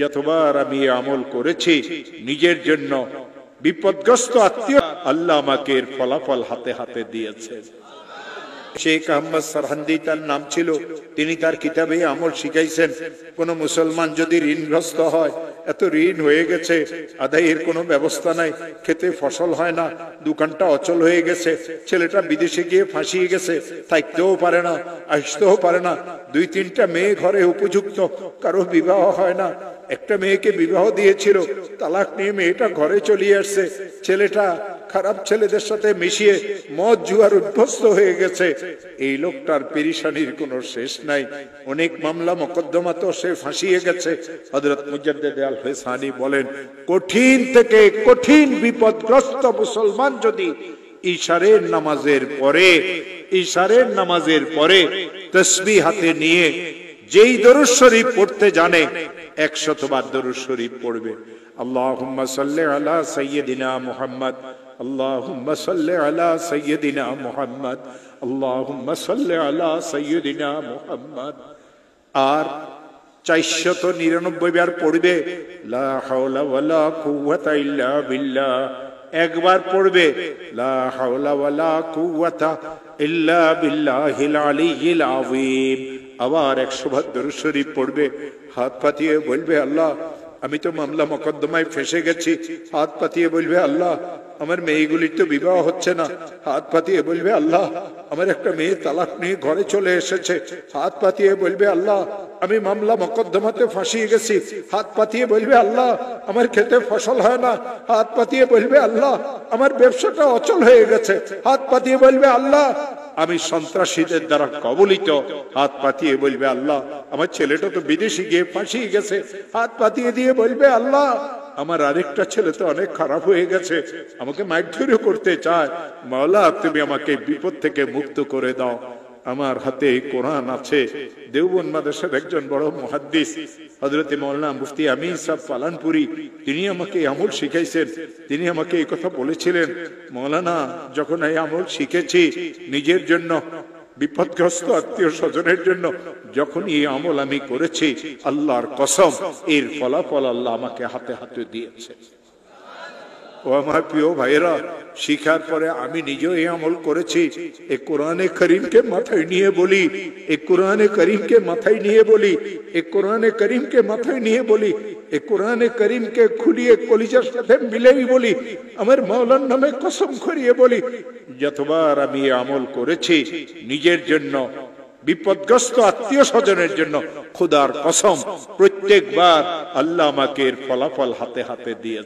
যতবার আমি আমল করেছি নিজের জন্য, বিপদগ্রস্ত আত্মীয় আল্লাহ আমাকে এর ফলাফল হাতে হাতে দিয়েছেন। শেখ আহমদ সরহান্দি তার নাম ছিল। তিনি তার কিতাবে আমল শিখাইছেন, কোন মুসলমান যদি ঋণগ্রস্ত হয়, এত ঋণ হয়ে গেছে, আদায়ের কোনো ব্যবস্থা নাই, খেতে ফসল হয় না, দোকানটা অচল হয়ে গেছে, ছেলেটা বিদেশে গিয়ে ফাঁসিয়ে গেছে, থাকতেও পারে না, আসতেও পারে না, 2-3টা মেয়ে ঘরে উপযুক্ত, কারো বিবাহ হয় না, একটা মেয়েকে বিবাহ দিয়েছিল, তালাক নিয়ে মেয়েটা ঘরে চলে আসছে, ছেলেটা খারাপ ছেলেদের সাথে মিশিয়ে মদ জুয়ার অভ্যস্ত হয়ে গেছে। এই লোকটার পেরেশানির কোনো শেষ নাই, অনেক মামলা মোকদ্দমা তো সে ফাঁসিয়ে গেছে। হযরত মুজাদ্দিদ আল ফিসানি বলেন, কঠিন থেকে কঠিন বিপদগ্রস্ত মুসলমান যদি ইশারের নামাজের পরে তাসবিহ হাতে নিয়ে যেই দরুদ শরীফ পড়তে জানে 100 বার দরুদ শরীফ পড়বে। আল্লাহুম্মা সাল্লি আলা সাইয়্যিদিনা মুহাম্মদ, আল্লাহুম্মা সাল্লি আলা সাইয়্যিদিনা মুহাম্মদ, আল্লাহুম্মা সাল্লি আলা সাইয়্যিদিনা মুহাম্মদ। আর 499 বার পড়বে লা হাওলা ওয়ালা কুওয়াতা ইল্লা বিল্লাহ। একবার পড়বে লা হাওলা ওয়ালা কুওয়াতা ইল্লা বিল্লাহিল আলিয়্যিল আযীম। আবার 100 বার দরুদ শরীফ পড়বে, হাত পাতিয়ে বলবে, আল্লাহ আমি তো মামলা মোকদ্দমায় ফেসে গেছি। হাত পাতিয়ে বলবে, আল্লাহ আমার মেয়েগুলির তো বিবাহ হচ্ছে না। হাত পাতিয়ে বলবে, আল্লাহ আমার একটা মেয়ে তালাক নিয়ে ঘরে চলে এসেছে। হাত পাতিয়ে বলবে, আল্লাহ আমি মামলা মোকদ্দমাতে ফাঁসিয়ে গেছি। হাত পাতিয়ে বলবে, আল্লাহ আমার খেতে ফসল হয় না। হাত পাতিয়ে বলবে, আল্লাহ আমার ব্যবসাটা অচল হয়ে গেছে। হাত পাতিয়ে বলবে, আল্লাহ আমি সন্ত্রাসীদের দ্বারা কবলিত। হাত পাতিয়ে বলবে, আল্লাহ আমার ছেলেটা তো বিদেশে গিয়ে ফাঁসিয়ে গেছে। হাত পাতিয়ে দিয়ে বলবে, আল্লাহ আমার আরেকটা ছেলে তো অনেক খারাপ হয়ে গেছে, আমাকে মারধর করতে চায়। মাওলা তুমি আমাকে বিপদ থেকে মুক্ত করে দাও। আমার হাতে কোরআন আছে। দেওবন্দ মাদ্রাসার একজন বড় মুহাদ্দিস হযরত মাওলানা মুফতি আমিন সাহেব পালানপুরি, তিনি আমাকে আমল শিখাইছেন। তিনি আমাকে এই কথা বলেছিলেন, মাওলানা যখন এই আমল শিখেছি নিজের জন্য, বিপদগ্রস্ত আত্মীয় স্বজনের জন্য, যখন এই আমল আমি করেছি, আল্লাহর কসম এর ফলাফল আল্লাহ আমাকে হাতে হাতে দিয়েছে। ও আমার প্রিয় ভাইয়েরা, শিখার পরে আমি নিজেও এই আমল করেছি। এই কোরআনে করিমকে মাথায় নিয়ে বলি, এই কোরআনে করিমকে মাথায় নিয়ে বলি, এই কোরআনে করিমকে মাথায় নিয়ে বলি, এই কোরআনে করিমকে খুলিয়ে কলিজার সাথে মিলেই বলি, আমার মাওলার নামে কসম করিয়ে বলি, যতবার আমি এই আমল করেছি নিজের জন্য, বিপদগ্রস্ত আত্মীয় স্বজনের জন্য, খোদার কসম প্রত্যেকবার আল্লাহ আমাকে এর ফলাফল হাতে হাতে দিয়ে